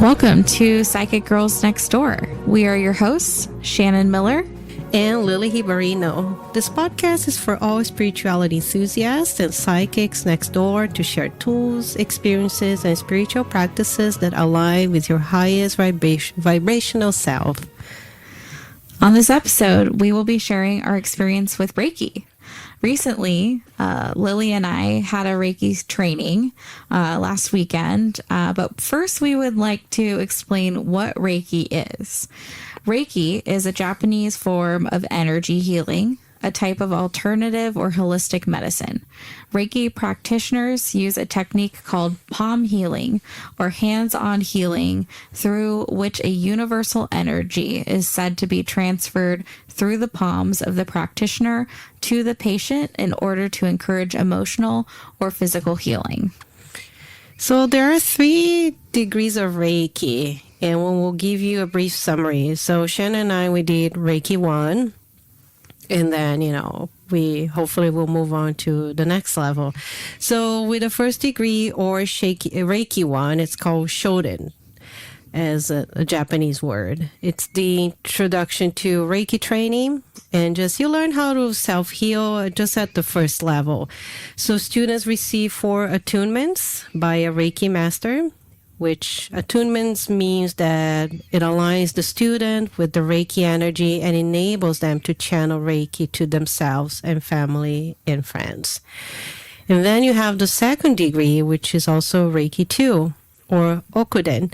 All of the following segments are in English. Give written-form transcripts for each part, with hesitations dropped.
Welcome to Psychic Girls Next Door. We are your hosts, Shannon Miller and Lily Hibarino. This podcast is for all spirituality enthusiasts and psychics next door to share tools, experiences, and spiritual practices that align with your highest vibrational self. On this episode, we will be sharing our experience with Reiki. Recently, Lily and I had a Reiki training last weekend, but first we would like to explain what Reiki is. Reiki is a Japanese form of energy healing, a type of alternative or holistic medicine. Reiki practitioners use a technique called palm healing or hands-on healing, through which a universal energy is said to be transferred through the palms of the practitioner to the patient in order to encourage emotional or physical healing. So there are 3 degrees of Reiki, and we'll give you a brief summary. So Shannon and I, we did Reiki 1. And then, we hopefully will move on to the next level. So with the first degree or Reiki 1, it's called Shoden as a Japanese word. It's the introduction to Reiki training, and you learn how to self-heal just at the first level. So students receive 4 attunements by a Reiki master, which attunements means that it aligns the student with the Reiki energy and enables them to channel Reiki to themselves and family and friends. And then you have the second degree, which is also Reiki 2, or Okuden.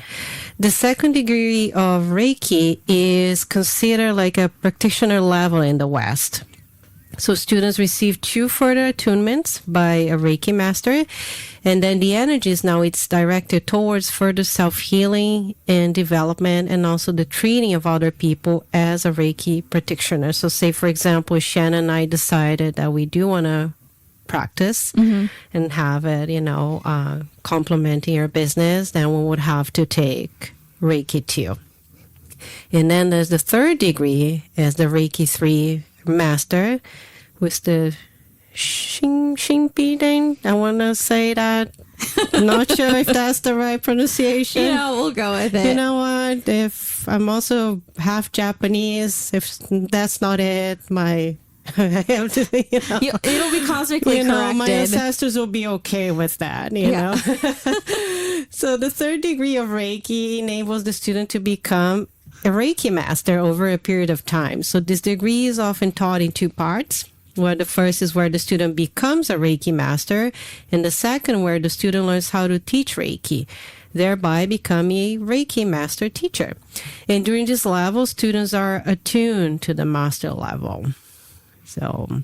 The second degree of Reiki is considered like a practitioner level in the West. So students receive 2 further attunements by a Reiki master, and then the energies now it's directed towards further self-healing and development, and also the treating of other people as a Reiki practitioner. So say, for example, Shannon and I decided that we do want to practice and have it, complementing our business, then we would have to take Reiki 2. And then there's the third degree as the Reiki 3 master with the Shinpiden. I want to say that. I'm not sure if that's the right pronunciation. We'll go with it. You know what? If I'm also half Japanese, if that's not it, I have to, it'll be cosmically corrected. My ancestors will be okay with that, you know. So the third degree of Reiki enables the student to become a Reiki master over a period of time. So this degree is often taught in 2 parts, where the first is where the student becomes a Reiki master, and the second where the student learns how to teach Reiki, thereby becoming a Reiki master teacher. And during this level, students are attuned to the master level. So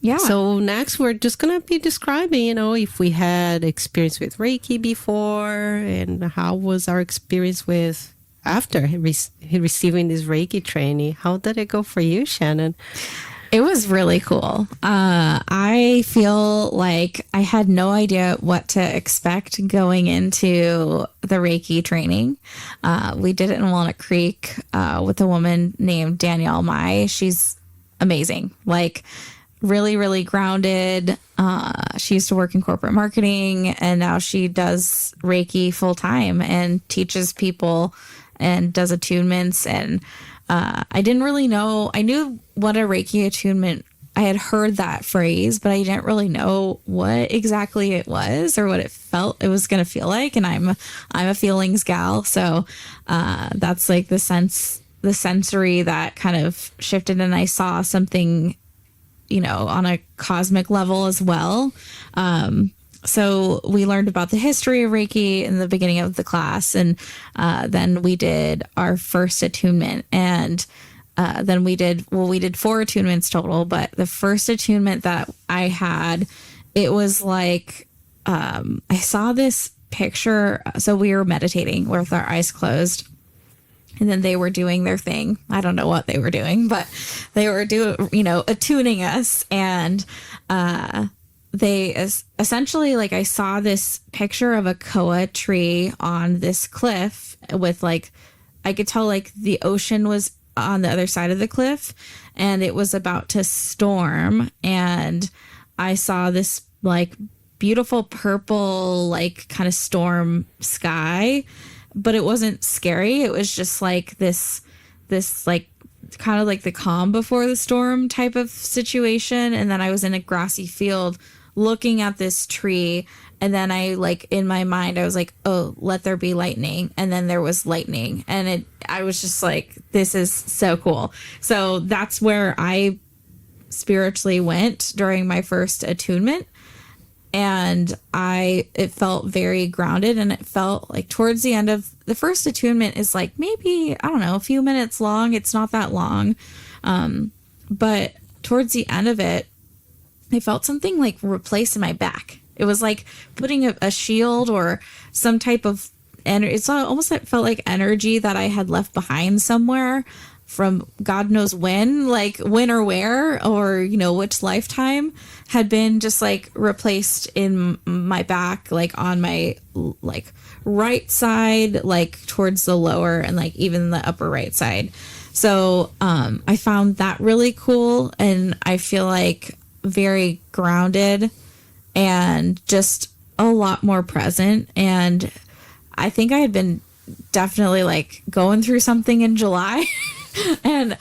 next we're just going to be describing, if we had experience with Reiki before, and how was our experience with after receiving this Reiki training. How did it go for you, Shannon? It was really cool. I feel like I had no idea what to expect going into the Reiki training. We did it in Walnut Creek with a woman named Danielle. She's amazing. Really, really grounded. She used to work in corporate marketing, and now she does Reiki full time and teaches people and does attunements. And I didn't really know. I knew what a Reiki attunement, I had heard that phrase, but I didn't really know what exactly it was or what it was going to feel like. And I'm a feelings gal. So that's like the sensory that kind of shifted, and I saw something, on a cosmic level as well. So we learned about the history of Reiki in the beginning of the class, and then we did our first attunement, and then we did 4 attunements total, but the first attunement that I had, it was like, I saw this picture. So we were meditating with our eyes closed, and then they were doing their thing. I don't know what they were doing, but they were attuning us. And they essentially, I saw this picture of a koa tree on this cliff with I could tell the ocean was on the other side of the cliff, and it was about to storm. And I saw this beautiful purple, kind of storm sky but it wasn't scary. It was just like this like kind of like the calm before the storm type of situation. And then I was in a grassy field looking at this tree, and then I like in my mind I was like, oh, let there be lightning, and then there was lightning, and I was just like, this is so cool. So that's where I spiritually went during my first attunement, and it felt very grounded, and it felt like towards the end of the first attunement is like maybe, I don't know, a few minutes long. It's not that long, but towards the end of it, I felt something like replaced in my back. It was like putting a shield or some type of energy. It's almost, it felt like energy that I had left behind somewhere from God knows when, like when or where, or, you know, which lifetime, had been just like replaced in my back, like on my like right side, like towards the lower and like even the upper right side. So I found that really cool, and I feel like very grounded and just a lot more present. And I think I had been definitely like going through something in July and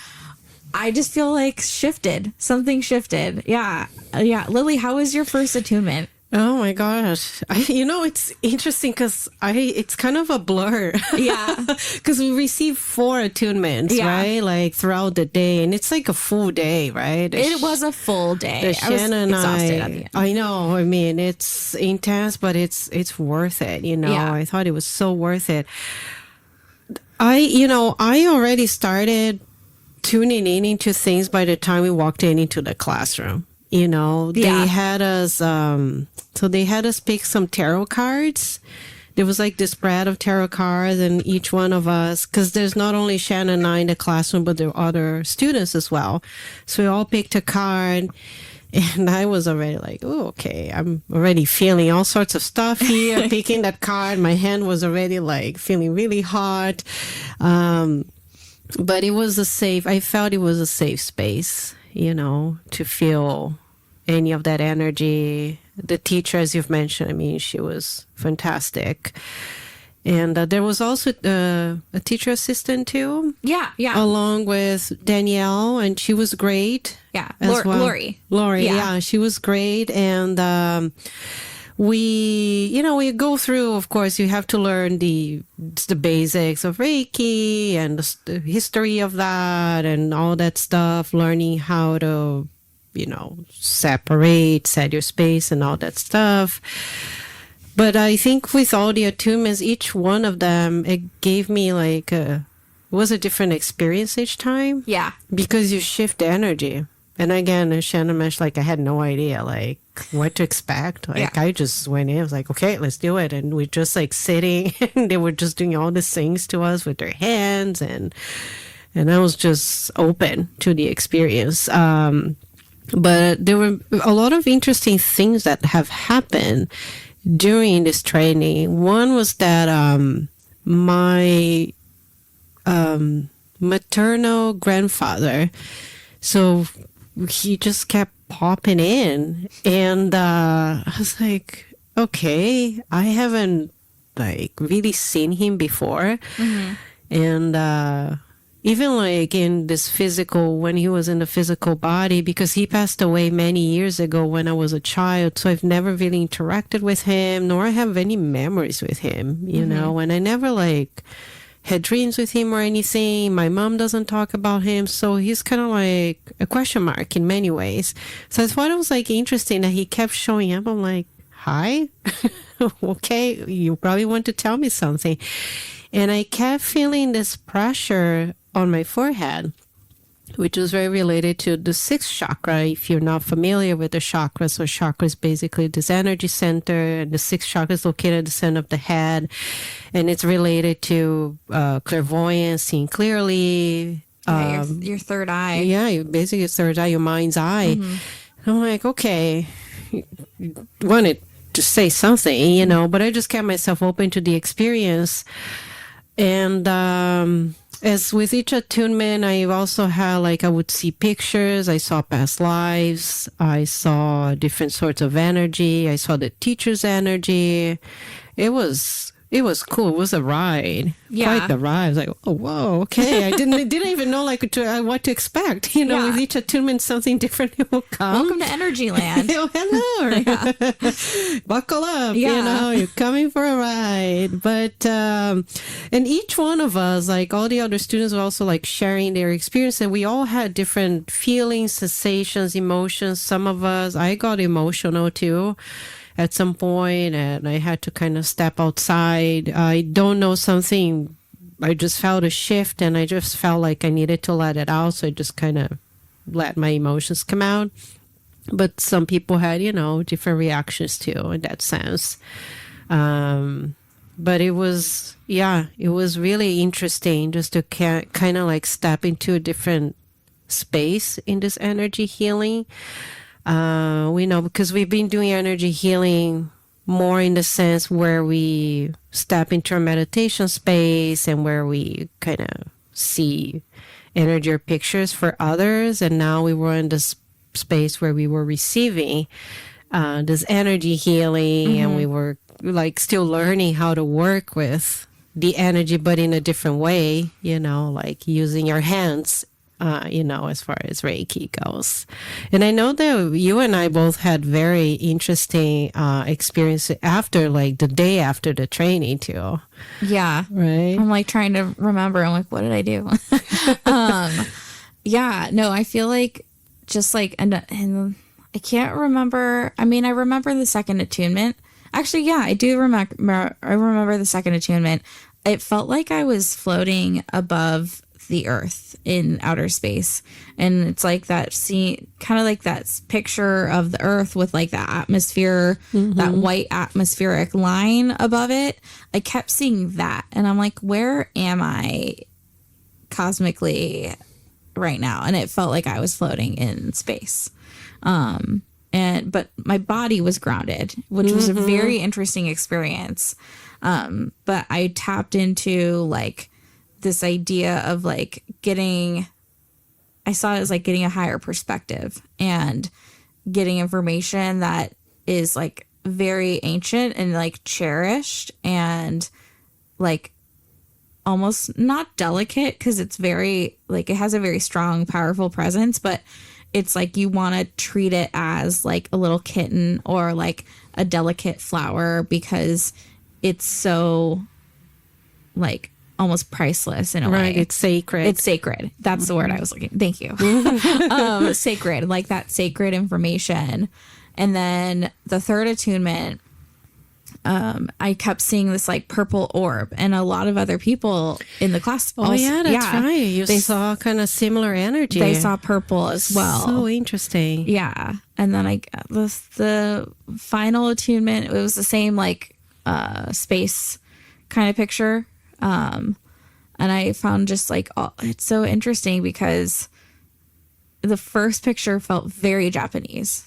I just feel like something shifted. Yeah. Lily, how was your first attunement? Oh my gosh. It's interesting because it's kind of a blur. Yeah. Because we receive 4 attunements, right? Like throughout the day. And it's like a full day, right? It was a full day. Shannon and exhausted at the end. I know. I mean, it's intense, but it's worth it. Yeah. I thought it was so worth it. I already started tuning in into things by the time we walked into the classroom. They had us, so they had us pick some tarot cards. There was like this spread of tarot cards, and each one of us, because there's not only Shannon and I in the classroom, but there are other students as well. So we all picked a card, and I was already like, oh, okay, I'm already feeling all sorts of stuff here. Picking that card, my hand was already like feeling really hot. But it was I felt it was a safe space, to feel any of that energy. The teacher, as you've mentioned, I mean, she was fantastic. And there was also a teacher assistant too. Yeah. Along with Danielle, and she was great. Yeah, as well. Lori, Yeah. she was great. And we go through, of course, you have to learn the basics of Reiki and the history of that and all that stuff, learning how to, set your space and all that stuff. But I think with all the attunements, each one of them, it gave me like it was a different experience each time. Yeah. Because you shift the energy. And again, as Shannon mentioned, like I had no idea like what to expect. Like I just went in, I was like, okay, let's do it. And we're just like sitting and they were just doing all these things to us with their hands, and I was just open to the experience. But there were a lot of interesting things that have happened during this training. One was that my maternal grandfather, so he just kept popping in, and I was like, okay, I haven't like really seen him before. Mm-hmm. And even like in this physical, when he was in the physical body, because he passed away many years ago when I was a child, so I've never really interacted with him, nor have any memories with him, you know, and I never like had dreams with him or anything. My mom doesn't talk about him, so he's kind of like a question mark in many ways. So I thought it was like interesting that he kept showing up. I'm like, hi, okay, you probably want to tell me something. And I kept feeling this pressure on my forehead, which was very related to the 6th chakra. If you're not familiar with the chakras, so chakra is basically this energy center, and the 6th chakra is located at the center of the head, and it's related to clairvoyance, seeing clearly. Your third eye. Yeah, basically your third eye, your mind's eye. Mm-hmm. I'm like, okay, wanted to say something, you know, but I just kept myself open to the experience. And as with each attunement, I also had, like, I would see pictures. I saw past lives. I saw different sorts of energy. I saw the teacher's energy. It was it was cool. It was a ride. Yeah. Quite the ride. I was like, oh, whoa, okay. I didn't even know like what to expect. You know, Yeah. with each attunement, something different will come. Welcome to Energy Land. Oh, hello. Buckle up. Yeah. You know, you're coming for a ride. But, and each one of us, like all the other students were also like sharing their experience. And we all had different feelings, sensations, emotions. Some of us, I got emotional too at some point, and I had to kind of step outside. I don't know something. I just felt a shift, and I just felt like I needed to let it out. So I just kind of let my emotions come out. But some people had, you know, different reactions too in that sense. But it was really interesting just to kind of like step into a different space in this energy healing. We know because we've been doing energy healing more in the sense where we step into a meditation space and where we kind of see energy or pictures for others. And now we were in this space where we were receiving this energy healing, and we were like still learning how to work with the energy, but in a different way, you know, like using your hands. You know, as far as Reiki goes. And I know that you and I both had very interesting experiences after, like the day after the training too. Yeah. Right. I'm like trying to remember. I'm like, what did I do? Yeah, no, I feel like just like, and I can't remember. I mean, I remember the second attunement. Actually, yeah, I do remember. I remember the second attunement. It felt like I was floating above the earth in outer space, and it's like that scene, kind of like that picture of the earth with like that atmosphere, that white atmospheric line above it. I kept seeing that, and I'm like, where am I cosmically right now? And it felt like I was floating in space, but my body was grounded, which was a very interesting experience. But I tapped into like this idea of like I saw it as like getting a higher perspective and getting information that is like very ancient and like cherished and like almost not delicate, because it's very like, it has a very strong, powerful presence, but it's like you want to treat it as like a little kitten or like a delicate flower, because it's so like almost priceless in a way. It's sacred. It's sacred. That's the word I was looking. Thank you. Sacred, like that sacred information. And then the third attunement, I kept seeing this like purple orb, and a lot of other people in the class. Oh, yeah, that's right. They saw kind of similar energy. They saw purple as well. So interesting. Yeah. And then the final attunement, it was the same like space kind of picture. And I found just like, it's so interesting because the first picture felt very Japanese,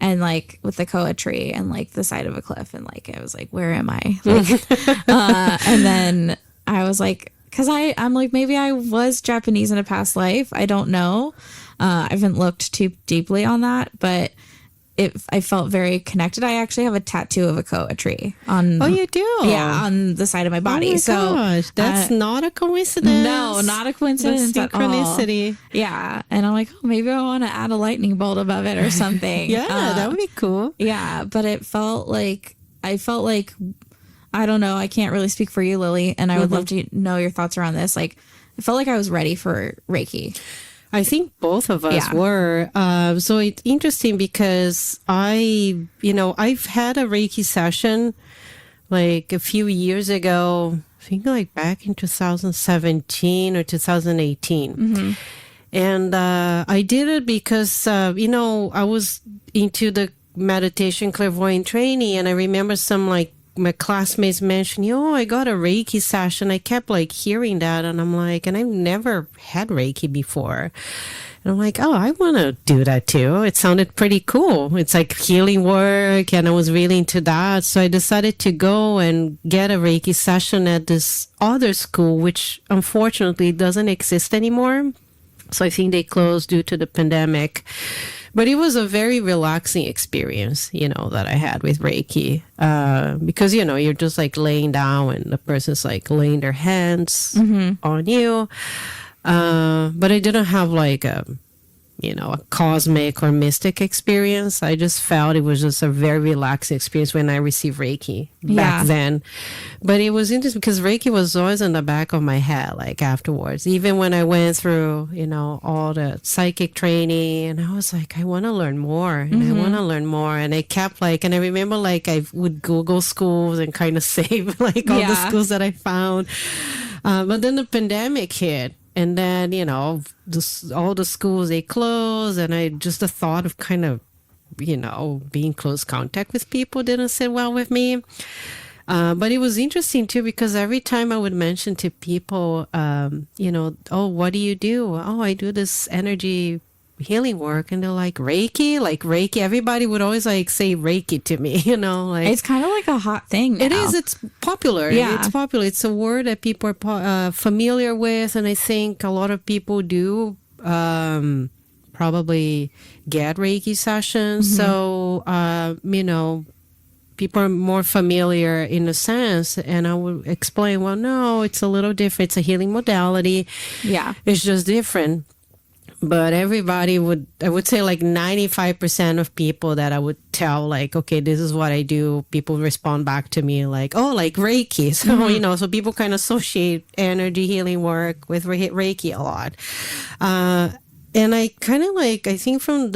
and like with the koa tree and like the side of a cliff, and like I was like, where am I? Like, and then I was like, because I'm like, maybe I was Japanese in a past life. I don't know. I haven't looked too deeply on that, but I felt very connected. I actually have a tattoo of a koa tree on. Oh, you do? Yeah, on the side of my body. Oh my so gosh, that's not a coincidence. No, not a coincidence That's at all. synchronicity. Yeah, and I'm like, oh, maybe I want to add a lightning bolt above it or something. Yeah, that would be cool. Yeah, but I felt like, I don't know. I can't really speak for you, Lily, and I would love to know your thoughts around this. Like, I felt like I was ready for Reiki. I think both of us were. So it's interesting because I've had a Reiki session like a few years ago, I think like back in 2017 or 2018. And I did it because, I was into the meditation clairvoyant training, and I remember some like my classmates mentioned, I got a Reiki session. I kept like hearing that, and I'm like, and I've never had Reiki before. And I'm like, I want to do that too. It sounded pretty cool. It's like healing work, and I was really into that. So I decided to go and get a Reiki session at this other school, which unfortunately doesn't exist anymore. So I think they closed due to the pandemic. But it was a very relaxing experience, that I had with Reiki. Because, you're just like laying down and the person's like laying their hands on you. But I didn't have like a cosmic or mystic experience. I just felt it was just a very relaxing experience when I received Reiki back then. But it was interesting because Reiki was always in the back of my head, like afterwards. Even when I went through, all the psychic training, and I was like, I want to learn more, and I want to learn more. And I kept and I remember I would Google schools and kind of save all the schools that I found. But then the pandemic hit. And then, all the schools, they closed. And the thought of kind of, being close contact with people didn't sit well with me. But it was interesting, too, because every time I would mention to people, oh, what do you do? Oh, I do this energy healing work. And they're like, Reiki? Like Reiki? Everybody would always say Reiki to me, It's kind of like a hot thing now. It is. It's popular. Yeah. It's popular. It's a word that people are familiar with. And I think a lot of people do probably get Reiki sessions. So, people are more familiar in a sense. And I would explain, well, no, it's a little different. It's a healing modality. Yeah. It's just different. But everybody I would say 95% of people that I would tell okay, this is what I do, people respond back to me oh, like Reiki. So, so people kind of associate energy healing work with Reiki a lot. And I kind of I think from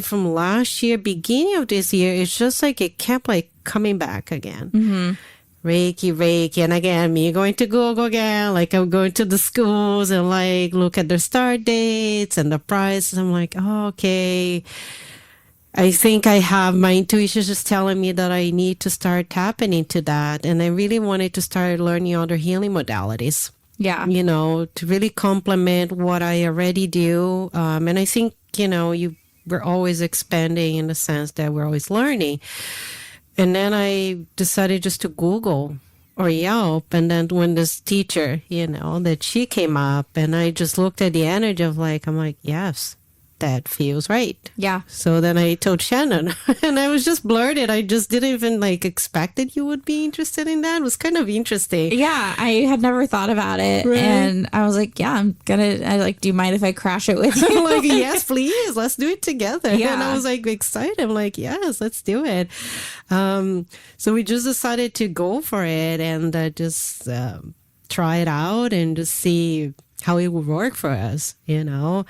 from last year, beginning of this year, it's just it kept coming back again. Reiki. And again, me going to Google again, I'm going to the schools and look at their start dates and the prices. I'm like, oh, okay. I think I have my intuition just telling me that I need to start tapping into that. And I really wanted to start learning other healing modalities. Yeah. To really complement what I already do. And I think, we're always expanding in the sense that we're always learning. And then I decided just to Google or Yelp. And then when this teacher, that she came up and I just looked at the energy of I'm like, yes, that feels right. Yeah. So then I told Shannon and I was just blurted. I just didn't even expect that you would be interested in that. It was kind of interesting. Yeah. I had never thought about it. Right. And I was like, yeah, do you mind if I crash it with you? Yes, please. Let's do it together. Yeah. And I was excited. I'm like, yes, let's do it. So we just decided to go for it and just try it out and just see how it would work for us, But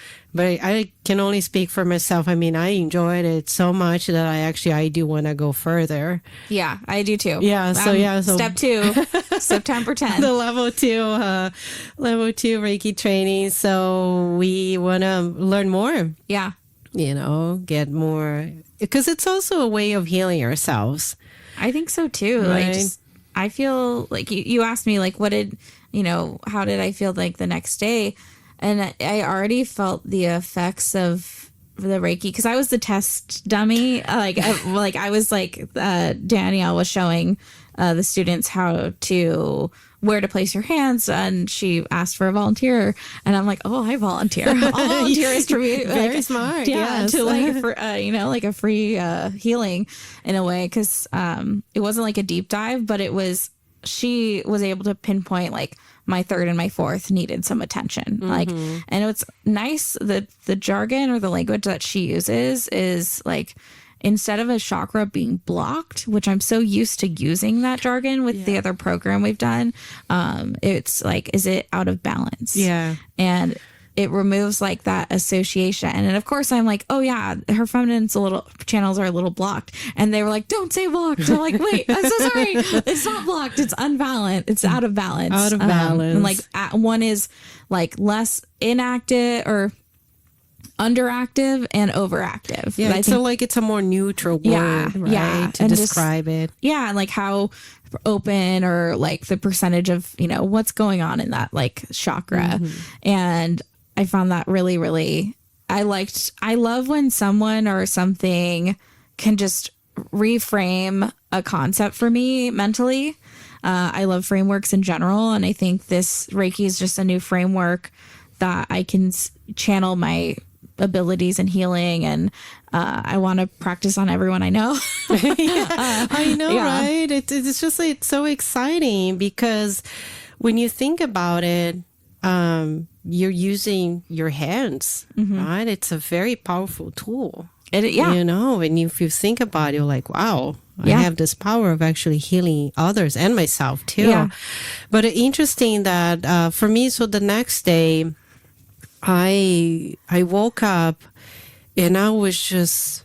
I can only speak for myself. I mean, I enjoyed it so much that I do want to go further. Yeah, I do too. Yeah. So step 2, September 10th. The level 2 Reiki training. So we want to learn more. Yeah. Get more, because it's also a way of healing ourselves. I think so too. Right. I feel like you asked me what did how did I feel the next day? And I already felt the effects of the Reiki because I was the test dummy. I was Danielle was showing the students where to place your hands, and she asked for a volunteer, and I'm like, oh, I volunteer. I'll volunteer is to be very smart. Yeah, yes. to for, a free healing in a way because it wasn't a deep dive, but she was able to pinpoint my third and my fourth needed some attention. And it's nice that the jargon or the language that she uses is instead of a chakra being blocked, which I'm so used to using that jargon with the other program we've done, it's is it out of balance? Yeah. And it removes that association. And of course I'm oh yeah, her feminine's channels are a little blocked. And they were like, don't say blocked. I'm like, wait, I'm so sorry. It's not blocked. It's unbalanced. It's out of balance. Out of balance. And one is less inactive or underactive and overactive. Yeah. So it's a more neutral word, right? To describe it. Yeah. And how open or the percentage of, what's going on in that chakra. And I found that really, really, I love when someone or something can just reframe a concept for me mentally. I love frameworks in general. And I think this Reiki is just a new framework that I can channel my abilities in healing, and I want to practice on everyone I know. I know, right? It's just it's so exciting because when you think about it, you're using your hands, right? It's a very powerful tool. You know, and if you think about it, you're like, wow, I have this power of actually healing others and myself too. Yeah. But interesting that for me, so the next day, I woke up and I was just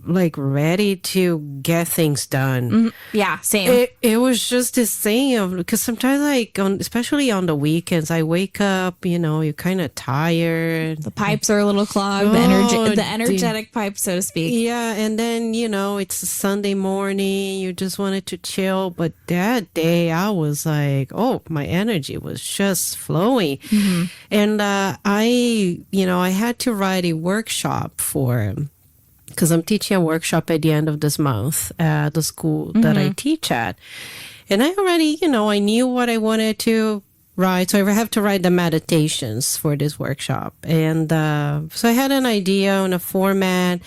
like ready to get things done. Yeah, same. It was just this thing of, because sometimes like especially on the weekends, I wake up, you know, you're kind of tired. The pipes are a little clogged, the energetic pipe, so to speak. Yeah, and then, you know, it's a Sunday morning, you just wanted to chill. But that day I was like, oh, my energy was just flowing. And I had to write a workshop because I'm teaching a workshop at the end of this month at the school that I teach at. And I already, I knew what I wanted to write. So I have to write the meditations for this workshop. And so I had an idea on a format,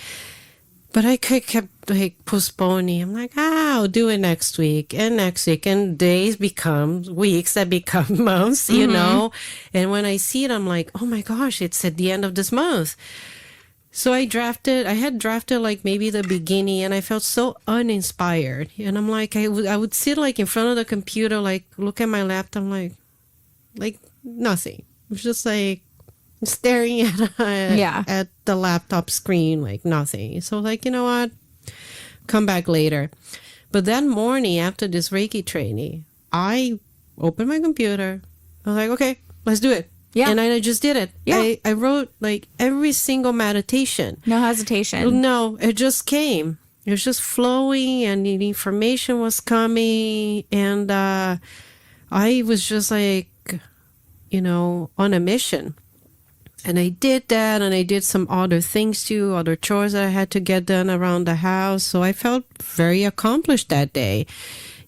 but I kept like postponing. I'm like, I'll do it next week and next week. And days become weeks that become months, you know. And when I see it, I'm like, oh my gosh, it's at the end of this month. So I had drafted like maybe the beginning, and I felt so uninspired. And I'm like, I would sit like in front of the computer, like look at my laptop, like nothing. It was just like staring at the laptop screen, like nothing. So like, you know what? Come back later. But that morning after this Reiki training, I opened my computer. I was like, okay, let's do it. Yeah. And I just did it. Yeah. I wrote like every single meditation. No hesitation. No, it just came. It was just flowing, and the information was coming. And I was just like, on a mission. And I did that, and I did some other things too, other chores that I had to get done around the house. So I felt very accomplished that day,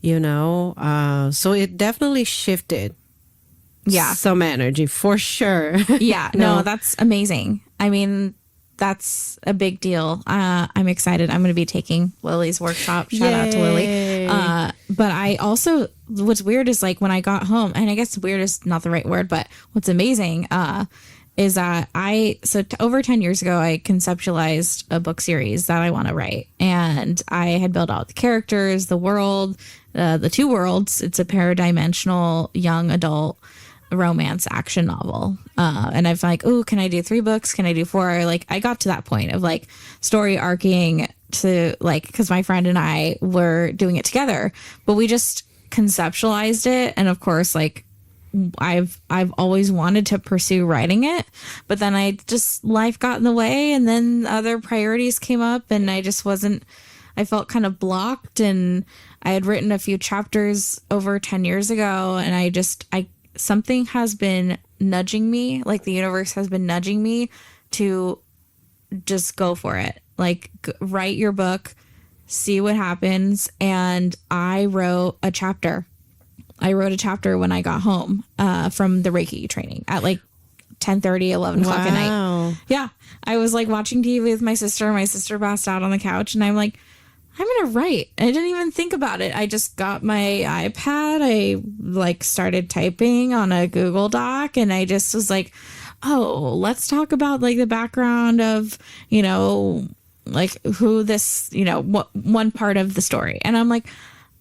So it definitely shifted. Yeah. Some energy for sure. Yeah. No, that's amazing. I mean, that's a big deal. I'm excited. I'm going to be taking Lily's workshop. Shout out to Lily. But I also, what's weird is like when I got home, and I guess weird is not the right word, but what's amazing is that over 10 years ago, I conceptualized a book series that I want to write. And I had built out the characters, the world, the two worlds. It's a paradimensional young adult romance action novel. And I've like, oh, can I do 3 books? Can I do 4? Like I got to that point of like story arcing to like, because my friend and I were doing it together, but we just conceptualized it. And of course, like I've always wanted to pursue writing it, but then life got in the way, and then other priorities came up, and I felt kind of blocked. And I had written a few chapters over 10 years ago, and something has been nudging me, like the universe has been nudging me to just go for it. Like write your book, see what happens. And I wrote a chapter when I got home from the Reiki training at like 10:30, 11 o'clock at night. Yeah. I was like watching TV with my sister. My sister passed out on the couch, and I'm like, I'm going to write. I didn't even think about it. I just got my iPad. I like started typing on a Google Doc, and I just was like, oh, let's talk about like the background of, like who this, what one part of the story. And I'm like,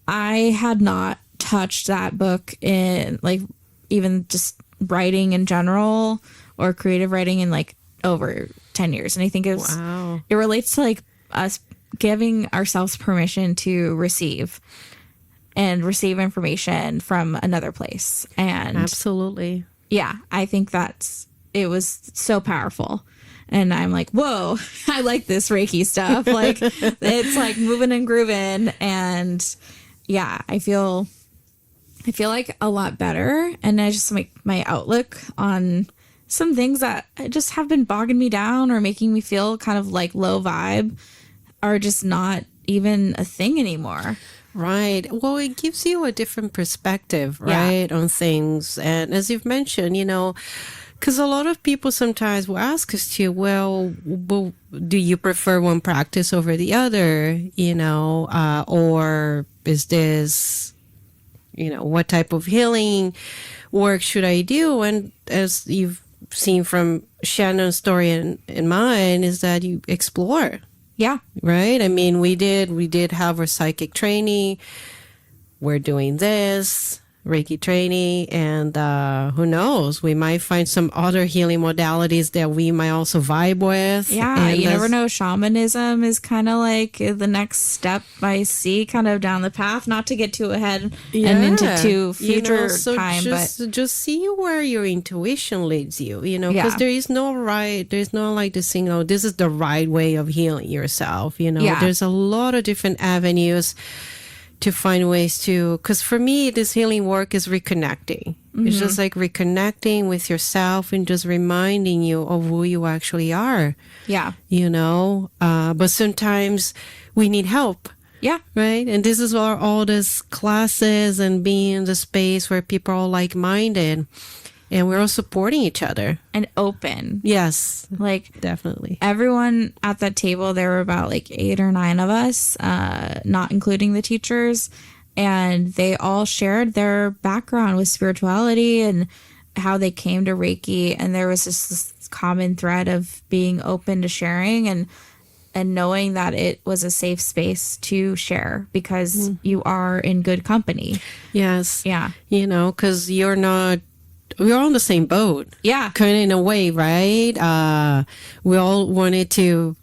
I had not touched that book in like even just writing in general or creative writing in like over 10 years. And I think it relates to like us giving ourselves permission to receive information from another place. And absolutely. Yeah, I think it was so powerful. And I'm like, whoa, I like this Reiki stuff. Like it's like moving and grooving. And yeah, I feel like a lot better. And I just make my outlook on some things that just have been bogging me down or making me feel kind of like low vibe are just not even a thing anymore. Right. Well, it gives you a different perspective, right, on things. And as you've mentioned, Because a lot of people sometimes will ask us too, well, do you prefer one practice over the other? Or is this, what type of healing work should I do? And as you've seen from Shannon's story and mine, is that you explore. Yeah. Right? I mean, we did have our psychic training. We're doing this Reiki training, and who knows, we might find some other healing modalities that we might also vibe with. Yeah, and you never know. Shamanism is kind of like the next step I see kind of down the path, not to get too ahead and into future time, but just see where your intuition leads you, because there's no like this thing, this is the right way of healing yourself. There's a lot of different avenues to find ways to, because for me, this healing work is reconnecting. Mm-hmm. It's just like reconnecting with yourself and just reminding you of who you actually are. Yeah. But sometimes we need help. Yeah. Right. And this is where all these classes and being in the space where people are like-minded. And we're all supporting each other. And open. Yes. Like, definitely. Everyone at that table, there were about like 8 or 9 of us, not including the teachers. And they all shared their background with spirituality and how they came to Reiki. And there was just this common thread of being open to sharing and knowing that it was a safe space to share because you are in good company. Yes. Yeah. Because we're on the same boat. Yeah. Kind of in a way, right? We all wanted to,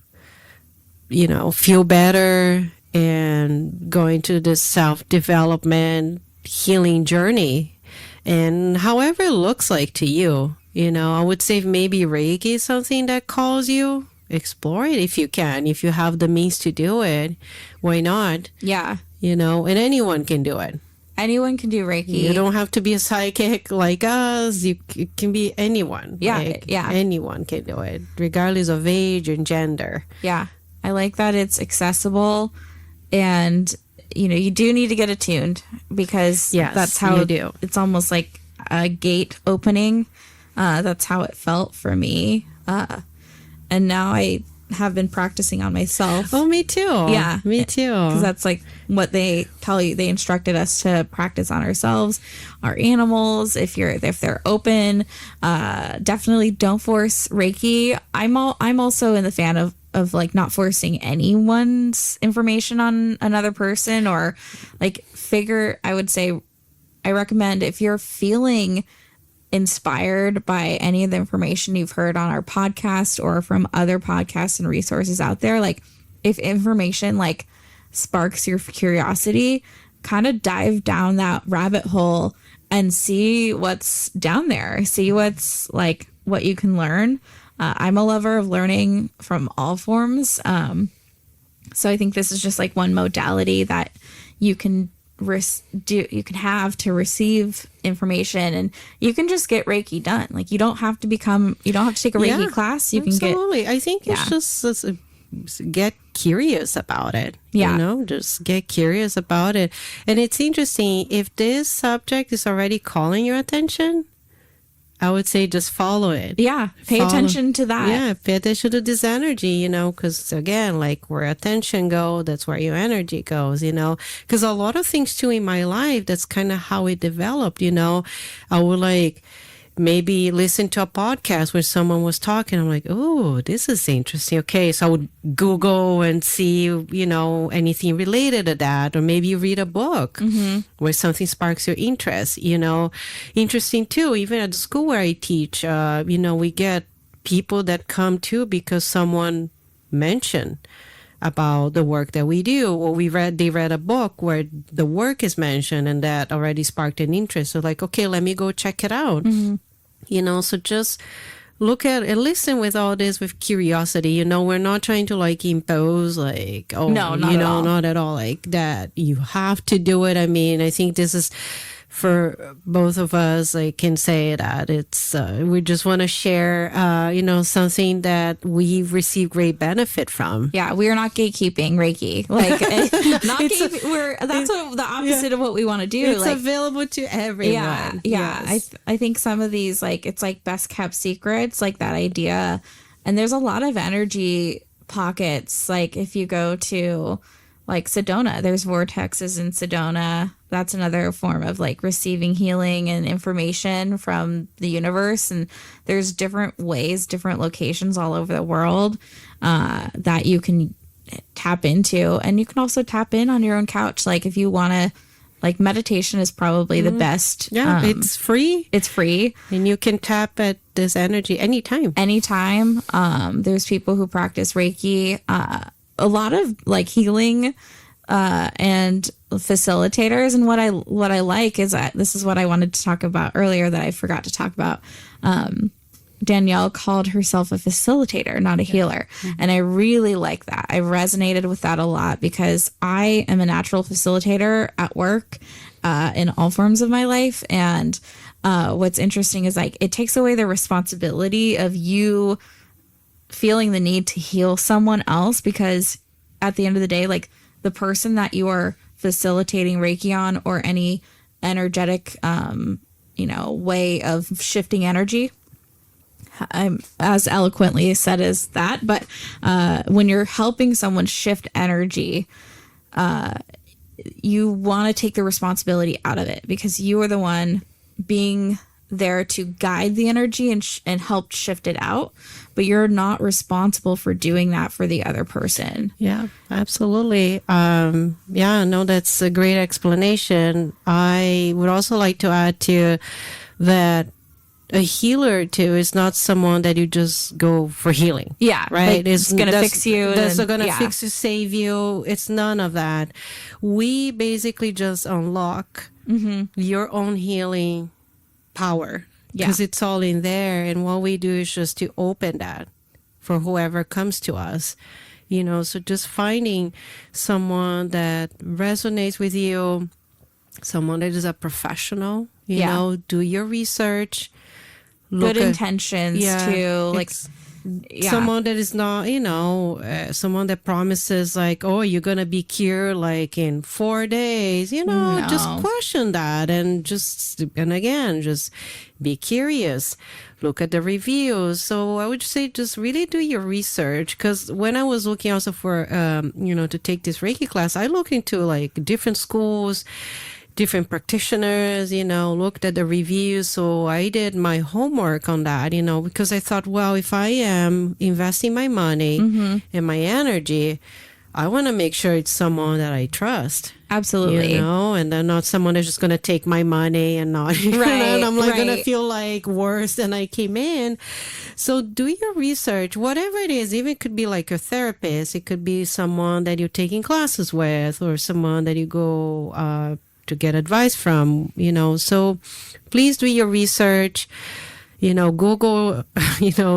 feel better and go into this self-development healing journey. And however it looks like to you, I would say maybe Reiki is something that calls you. Explore it if you can. If you have the means to do it, why not? Yeah. And anyone can do it. Anyone can do Reiki. You don't have to be a psychic like us. It can be anyone. Yeah, Anyone can do it, regardless of age and gender. Yeah. I like that it's accessible, and you do need to get attuned because that's how you do. It's almost like a gate opening. That's how it felt for me. And now I have been practicing on myself. Oh, me too. Yeah, me too. Because that's like what they tell you. They instructed us to practice on ourselves, our animals. If they're open, definitely don't force Reiki. I'm also in the fan of like not forcing anyone's information on another person or like I would say I recommend if you're feeling inspired by any of the information you've heard on our podcast or from other podcasts and resources out there, like if information like sparks your curiosity, kind of dive down that rabbit hole and see what's down there, see what's like what you can learn. I'm a lover of learning from all forms, so I think this is just like one modality that you can have to receive information, and you can just get Reiki done. Like you don't have to take a Reiki class. You absolutely. I think it's just get curious about it. Just get curious about it. And it's interesting, if this subject is already calling your attention, I would say just follow it. Yeah. Pay attention to that. Yeah. Pay attention to this energy, because again, like where attention goes, that's where your energy goes, because a lot of things too in my life, that's kind of how it developed, I would like maybe listen to a podcast where someone was talking. I'm like, oh, this is interesting. Okay. So I would Google and see, anything related to that, or maybe read a book where something sparks your interest, interesting too. Even at the school where I teach, we get people that come too because someone mentioned about the work that we do, or they read a book where the work is mentioned and that already sparked an interest. So like, okay, let me go check it out. So just look at and listen with all this with curiosity. We're not trying to like impose like, oh, no, not at all. Not at all like that. You have to do it. I mean, I think this is for both of us, I can say that it's we just want to share, something that we've received great benefit from. Yeah, we are not gatekeeping Reiki. Like, not gatekeeping. That's the opposite of what we want to do. It's like, available to everyone. Yeah. Yes. I think some of these, like, it's like best kept secrets, like that idea. And there's a lot of energy pockets. Like, if you go to like Sedona, there's vortexes in Sedona. That's another form of like receiving healing and information from the universe. And there's different ways, different locations all over the world that you can tap into. And you can also tap in on your own couch. Like, if you want to, like, meditation is probably the best. Yeah, it's free. It's free. And you can tap at this energy anytime. Anytime. There's people who practice Reiki. A lot of like healing and facilitators. And what I like is that this is what I wanted to talk about earlier that I forgot to talk about. Danielle called herself a facilitator, not a healer. Mm-hmm. And I really like that. I resonated with that a lot because I am a natural facilitator at work in all forms of my life. And what's interesting is, like, it takes away the responsibility of you feeling the need to heal someone else, because at the end of the day, like, the person that you are facilitating Reiki on, or any energetic, way of shifting energy, I'm as eloquently said as that, but when you're helping someone shift energy, you want to take the responsibility out of it, because you are the one being there to guide the energy and help shift it out, but you're not responsible for doing that for the other person. Yeah, absolutely. No, that's a great explanation. I would also like to add to that, a healer too is not someone that you just go for healing. Yeah, right. Like, it's gonna fix you. That's gonna fix you, save you. It's none of that. We basically just unlock your own healing power, because it's all in there. And what we do is just to open that for whoever comes to us. So just finding someone that resonates with you, someone that is a professional. Do your research. Good intentions too, like someone that is not, someone that promises like, oh, you're gonna be cured like in 4 days. No. Just question that, and again, just be curious. Look at the reviews. So I would say just really do your research, because when I was looking also for to take this Reiki class, I looked into like different schools, different practitioners, looked at the reviews. So I did my homework on that, because I thought, well, if I am investing my money and my energy, I want to make sure it's someone that I trust. Absolutely. And then not someone that's just going to take my money and not, and I'm like going to feel like worse than I came in. So do your research, whatever it is. Even could be like a therapist. It could be someone that you're taking classes with, or someone that you go to get advice from, so please do your research, Google,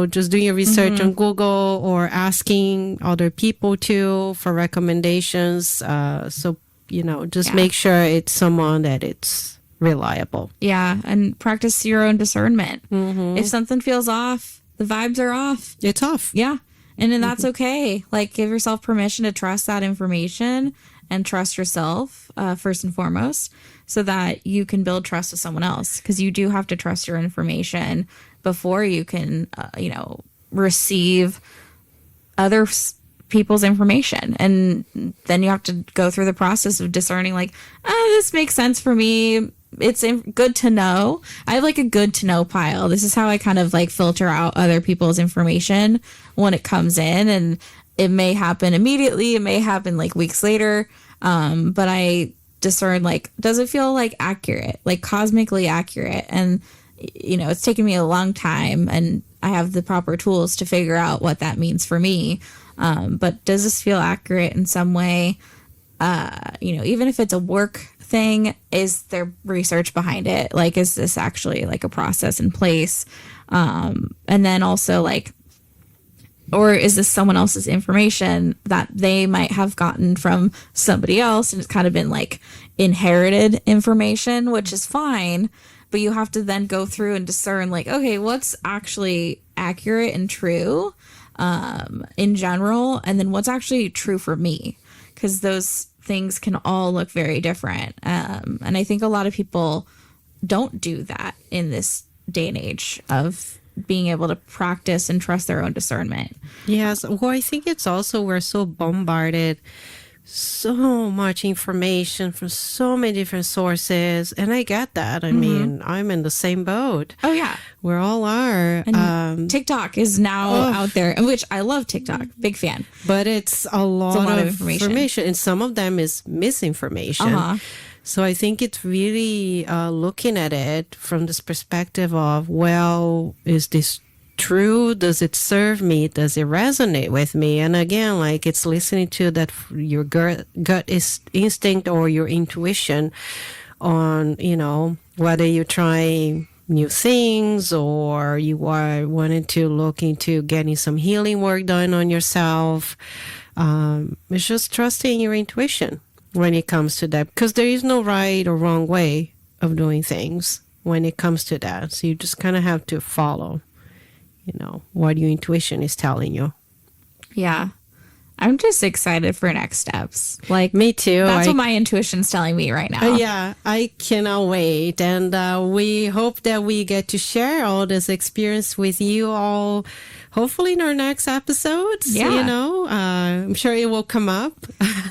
just do your research on Google, or asking other people too for recommendations. Just make sure it's someone that it's reliable. Yeah. And practice your own discernment. If something feels off, the vibes are off. It's off. Yeah. And then that's okay. Like, give yourself permission to trust that information and trust yourself first and foremost, so that you can build trust with someone else, because you do have to trust your information before you can, receive other people's information. And then you have to go through the process of discerning, like, this makes sense for me. It's good to know. I have like a good to know pile. This is how I kind of like filter out other people's information when it comes in, and it may happen immediately. It may happen like weeks later. But I discern, like, does it feel like accurate, like cosmically accurate? And, it's taken me a long time, and I have the proper tools to figure out what that means for me. But does this feel accurate in some way? Even if it's a work thing, is there research behind it? Like, is this actually like a process in place? And then also, like, or is this someone else's information that they might have gotten from somebody else, and it's kind of been like inherited information, which is fine, but you have to then go through and discern like, okay, what's actually accurate and true in general, and then what's actually true for me, because those things can all look very different. And I think a lot of people don't do that in this day and age of being able to practice and trust their own discernment. Yes. Well, I think it's also we're so bombarded, so much information from so many different sources. And I get that. I mean, I'm in the same boat. Oh, yeah. We all are. And TikTok is now out there, which I love TikTok. Big fan. But it's a lot of information. And some of them is misinformation. So I think it's really looking at it from this perspective of, well, is this true? Does it serve me? Does it resonate with me? And again, like it's listening to that your gut instinct or your intuition on, you know, whether you're trying new things or you are wanting to look into getting some healing work done on yourself. It's just trusting your intuition when it comes to that, because there is no right or wrong way of doing things when it comes to that. So you just kind of have to follow, you know, what your intuition is telling you. Yeah. I'm just excited for next steps. Like, me too. That's what my intuition's telling me right now. Yeah, I cannot wait. And we hope that we get to share all this experience with you all, hopefully in our next episodes. Yeah. You know, I'm sure it will come up.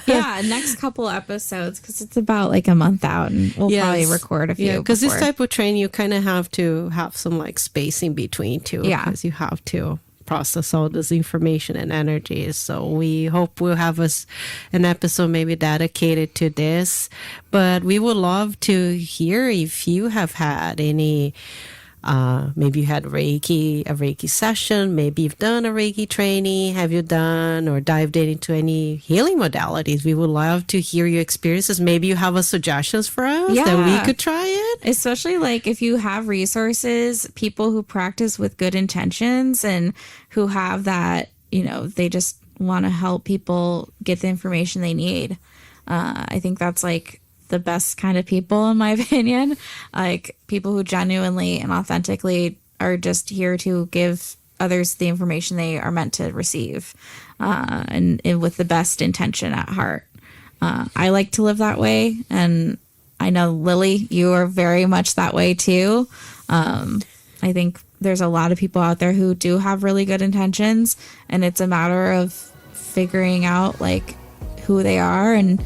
Yeah, next couple episodes, because it's about like a month out, and we'll probably record a few. Yeah, because this type of training, you kind of have to have some like space in between too. Yeah. Because you have to process all this information and energies. So we hope we'll have an episode maybe dedicated to this. But we would love to hear if you have had any, maybe you had a Reiki session, maybe you've done a Reiki training, have you done or dived into any healing modalities? We would love to hear your experiences. Maybe you have suggestions for us that we could try it. Especially like if you have resources, people who practice with good intentions and who have that, you know, they just want to help people get the information they need. I think that's like the best kind of people, in my opinion, like people who genuinely and authentically are just here to give others the information they are meant to receive, and with the best intention at heart. I like to live that way, and I know, Lily, you are very much that way too. I think there's a lot of people out there who do have really good intentions, and it's a matter of figuring out like who they are and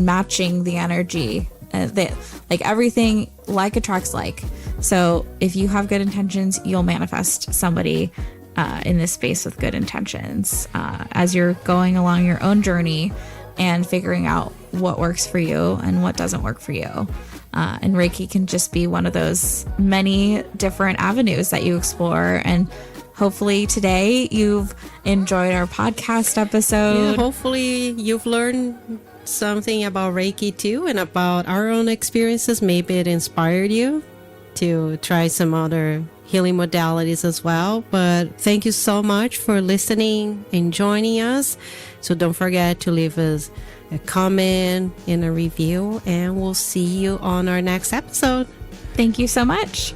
matching the energy. Like everything like attracts like. So if you have good intentions, you'll manifest somebody in this space with good intentions as you're going along your own journey and figuring out what works for you and what doesn't work for you. And Reiki can just be one of those many different avenues that you explore. And hopefully today you've enjoyed our podcast episode. Yeah, hopefully you've learned something about Reiki too, and about our own experiences. Maybe it inspired you to try some other healing modalities as well. But thank you so much for listening and joining us. So don't forget to leave us a comment and a review, and we'll see you on our next episode. Thank you so much.